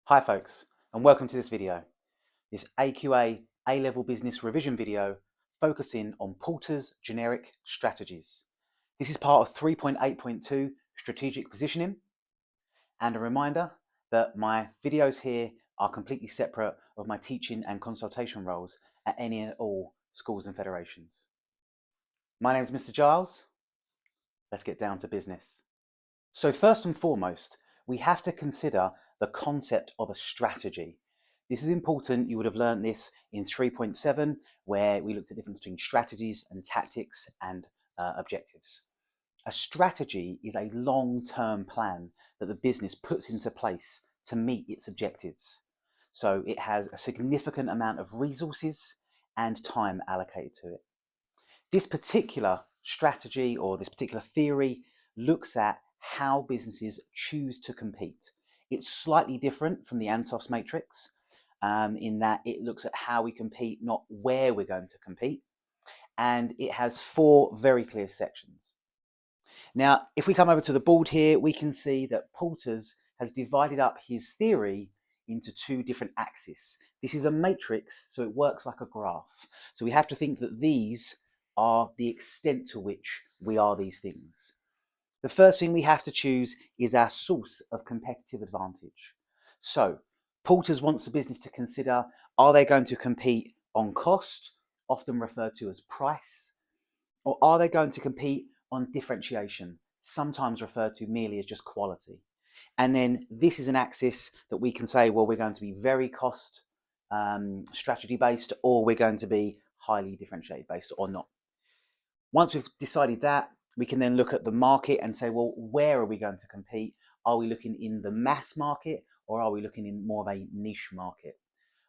Hi folks, and welcome to this video. This AQA A-Level Business revision video focusing on Porter's generic strategies. This is part of 3.8.2 strategic positioning, and a reminder that my videos here are completely separate of my teaching and consultation roles at any and all schools and federations. My name is Mr. Giles. Let's get down to business. So first and foremost, we have to consider the concept of a strategy. This is important. You would have learned this in 3.7, where we looked at the difference between strategies and tactics and objectives. A strategy is a long-term plan that the business puts into place to meet its objectives. So it has a significant amount of resources and time allocated to it. This particular strategy or this particular theory looks at how businesses choose to compete. It's slightly different from the Ansos matrix in that it looks at how we compete, not where we're going to compete. And it has four very clear sections. Now, if we come over to the board here, we can see that Porter's has divided up his theory into two different axes. This is a matrix, so it works like a graph. So we have to think that these are the extent to which we are these things. The first thing we have to choose is our source of competitive advantage. So Porter's wants the business to consider, are they going to compete on cost, often referred to as price, or are they going to compete on differentiation, sometimes referred to merely as just quality? And then this is an axis that we can say, well, we're going to be very cost strategy based, or we're going to be highly differentiated based or not. Once we've decided that, we can then look at the market and say, well, where are we going to compete? Are we looking in the mass market, or are we looking in more of a niche market?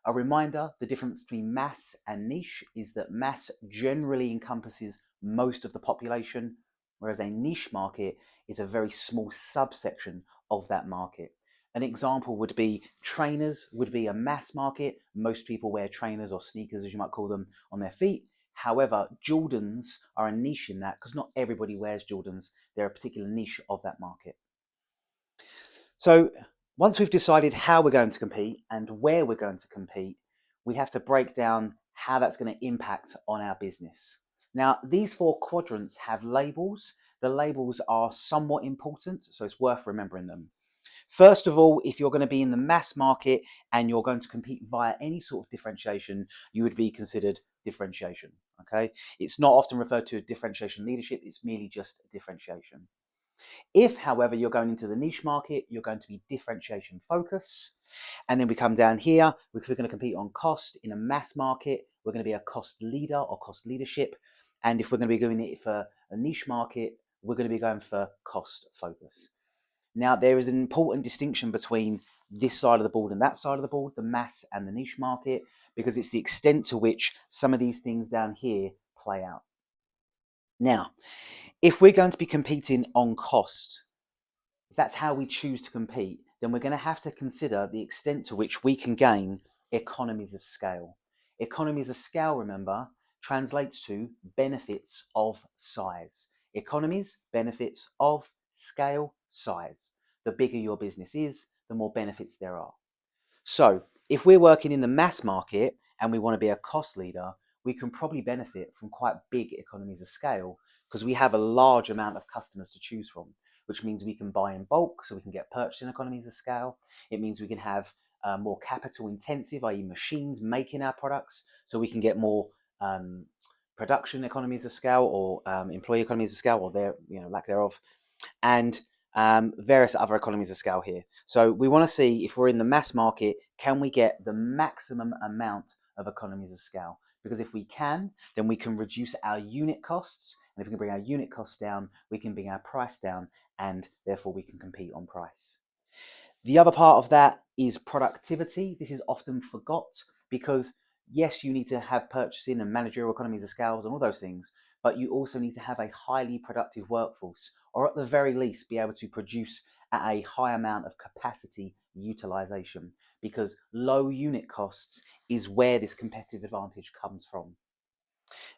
A reminder, the difference between mass and niche is that mass generally encompasses most of the population, whereas a niche market is a very small subsection of that market. An example would be trainers would be a mass market. Most people wear trainers or sneakers, as you might call them, on their feet. However, Jordans are a niche in that because not everybody wears Jordans. They're a particular niche of that market. So once we've decided how we're going to compete and where we're going to compete, we have to break down how that's going to impact on our business. Now, these four quadrants have labels. The labels are somewhat important, so it's worth remembering them. First of all, if you're going to be in the mass market and you're going to compete via any sort of differentiation, you would be considered differentiation. Okay, it's not often referred to as differentiation leadership, it's merely just differentiation. If, however, you're going into the niche market, you're going to be differentiation focus. And then we come down here, if we're going to compete on cost in a mass market, we're going to be a cost leader or cost leadership. And if we're going to be doing it for a niche market, we're going to be going for cost focus. Now, there is an important distinction between this side of the board and that side of the board, the mass and the niche market, because it's the extent to which some of these things down here play out. Now, if we're going to be competing on cost, if that's how we choose to compete, then we're going to have to consider the extent to which we can gain economies of scale. Economies of scale, remember, translates to benefits of size. Economies, benefits of scale, size. The bigger your business is, the more benefits there are. So if we're working in the mass market and we want to be a cost leader, we can probably benefit from quite big economies of scale because we have a large amount of customers to choose from, which means we can buy in bulk, so we can get purchasing economies of scale. It means we can have more capital intensive, i.e. machines making our products, so we can get more production economies of scale or employee economies of scale, or their lack thereof, and various other economies of scale here. So we want to see if we're in the mass market, can we get the maximum amount of economies of scale? Because if we can, then we can reduce our unit costs. And if we can bring our unit costs down, we can bring our price down, and therefore we can compete on price. The other part of that is productivity. This is often forgot because yes, you need to have purchasing and managerial economies of scales and all those things, but you also need to have a highly productive workforce, or at the very least be able to produce at a high amount of capacity utilization, because low unit costs is where this competitive advantage comes from.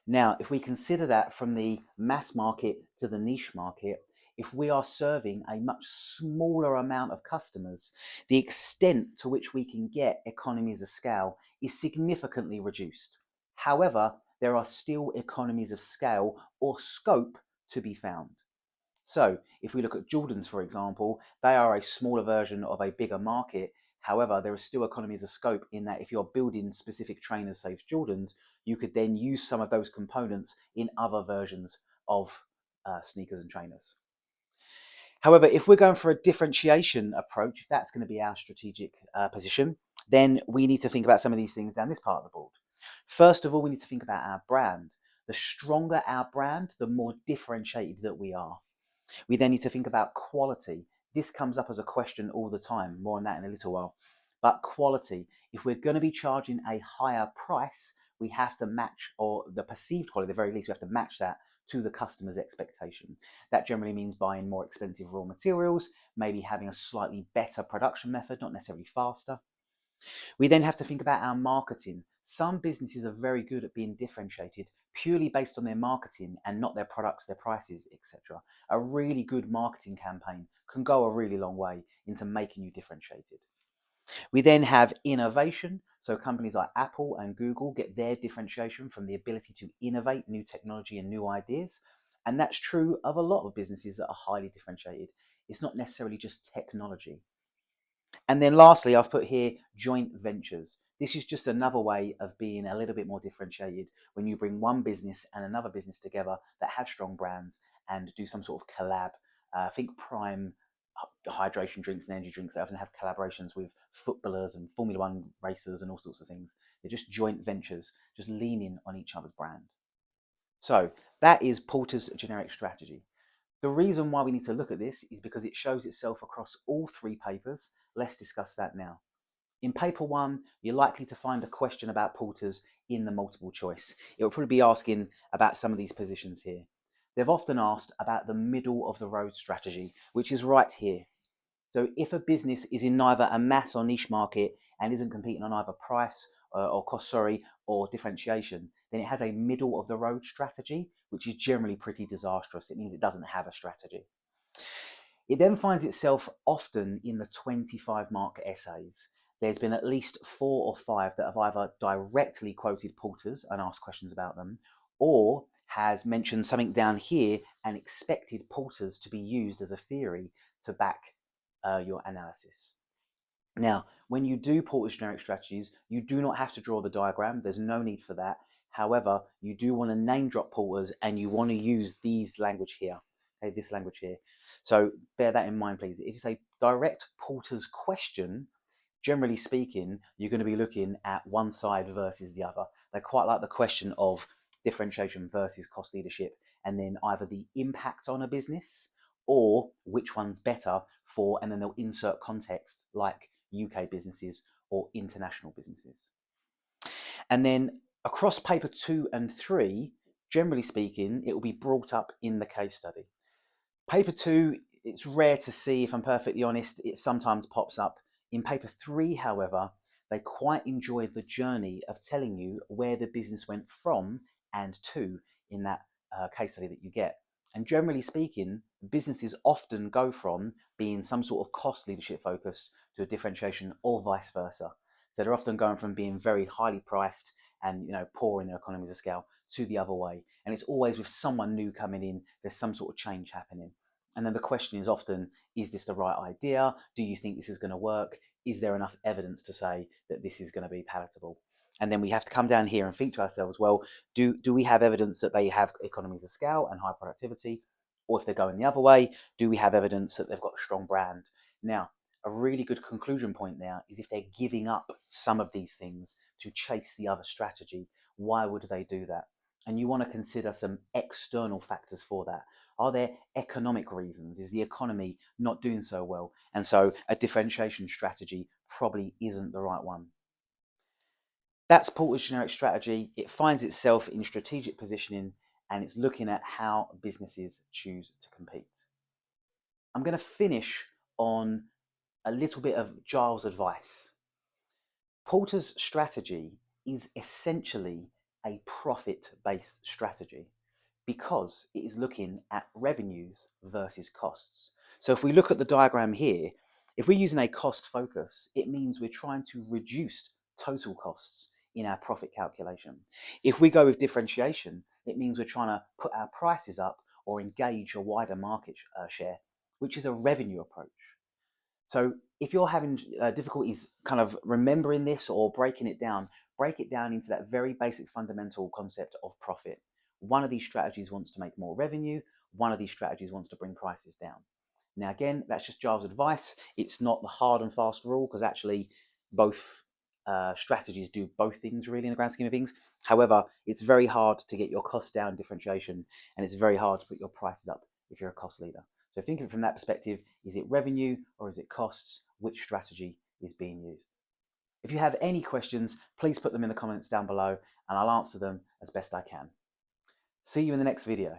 Now, if we consider that from the mass market to the niche market, if we are serving a much smaller amount of customers, the extent to which we can get economies of scale is significantly reduced. However, there are still economies of scale or scope to be found. So if we look at Jordans, for example, they are a smaller version of a bigger market. However, there are still economies of scope in that if you're building specific trainers, say Jordans, you could then use some of those components in other versions of sneakers and trainers. However, if we're going for a differentiation approach, if that's going to be our strategic position, then we need to think about some of these things down this part of the board. First of all, we need to think about our brand. The stronger our brand, the more differentiated that we are. We then need to think about quality. This comes up as a question all the time, more on that in a little while. But quality, if we're going to be charging a higher price, we have to match, or the perceived quality, at the very least, we have to match that to the customer's expectation. That generally means buying more expensive raw materials, maybe having a slightly better production method, not necessarily faster. We then have to think about our marketing. Some businesses are very good at being differentiated purely based on their marketing and not their products, their prices, etc. A really good marketing campaign can go a really long way into making you differentiated. We then have innovation. So companies like Apple and Google get their differentiation from the ability to innovate new technology and new ideas. And that's true of a lot of businesses that are highly differentiated. It's not necessarily just technology. And then lastly, I've put here joint ventures. This is just another way of being a little bit more differentiated when you bring one business and another business together that have strong brands and do some sort of collab. Think Prime hydration drinks and energy drinks. They often have collaborations with footballers and Formula One racers and all sorts of things. They're just joint ventures, just leaning on each other's brand. So that is Porter's generic strategy. The reason why we need to look at this is because it shows itself across all three papers. Let's discuss that now. In paper one, you're likely to find a question about Porter's in the multiple choice. It will probably be asking about some of these positions here. They've often asked about the middle of the road strategy, which is right here. So if a business is in neither a mass or niche market and isn't competing on either price or cost, or differentiation, then it has a middle of the road strategy, which is generally pretty disastrous. It means it doesn't have a strategy. It then finds itself often in the 25 mark essays. There's been at least 4 or 5 that have either directly quoted Porter's and asked questions about them, or has mentioned something down here and expected Porter's to be used as a theory to back your analysis. Now, when you do Porter's generic strategies, you do not have to draw the diagram. There's no need for that. However, you do want to name drop Porter's and you want to use these language here, okay, this language here. So bear that in mind, please. If it's a direct Porter's question, generally speaking, you're going to be looking at one side versus the other. They quite like the question of differentiation versus cost leadership, and then either the impact on a business or which one's better for, and then they'll insert context like UK businesses or international businesses. And then across paper 2 and 3, generally speaking, it will be brought up in the case study. Paper 2, it's rare to see, if I'm perfectly honest. It sometimes pops up. In paper 3, however, they quite enjoy the journey of telling you where the business went from and to in that case study that you get. And generally speaking, businesses often go from being some sort of cost leadership focus to a differentiation, or vice versa. So they're often going from being very highly priced and poor in their economies of scale to the other way. And it's always with someone new coming in, there's some sort of change happening. And then the question is often, is this the right idea? Do you think this is going to work? Is there enough evidence to say that this is going to be palatable? And then we have to come down here and think to ourselves, well, do we have evidence that they have economies of scale and high productivity? Or if they're going the other way, do we have evidence that they've got a strong brand? Now, a really good conclusion point now is if they're giving up some of these things to chase the other strategy, why would they do that? And you want to consider some external factors for that. Are there economic reasons? Is the economy not doing so well? And so a differentiation strategy probably isn't the right one. That's Porter's generic strategy. It finds itself in strategic positioning, and it's looking at how businesses choose to compete. I'm going to finish on a little bit of Giles' advice. Porter's strategy is essentially a profit-based strategy, because it is looking at revenues versus costs. So if we look at the diagram here, if we're using a cost focus, it means we're trying to reduce total costs in our profit calculation. If we go with differentiation, it means we're trying to put our prices up or engage a wider market share, which is a revenue approach. So if you're having difficulties kind of remembering this or breaking it down, break it down into that very basic fundamental concept of profit. One of these strategies wants to make more revenue. One of these strategies wants to bring prices down. Now, again, that's just Jar's advice. It's not the hard and fast rule because actually both strategies do both things really in the grand scheme of things. However, it's very hard to get your costs down differentiation, and it's very hard to put your prices up if you're a cost leader. So think of it from that perspective. Is it revenue or is it costs? Which strategy is being used? If you have any questions, please put them in the comments down below and I'll answer them as best I can. See you in the next video.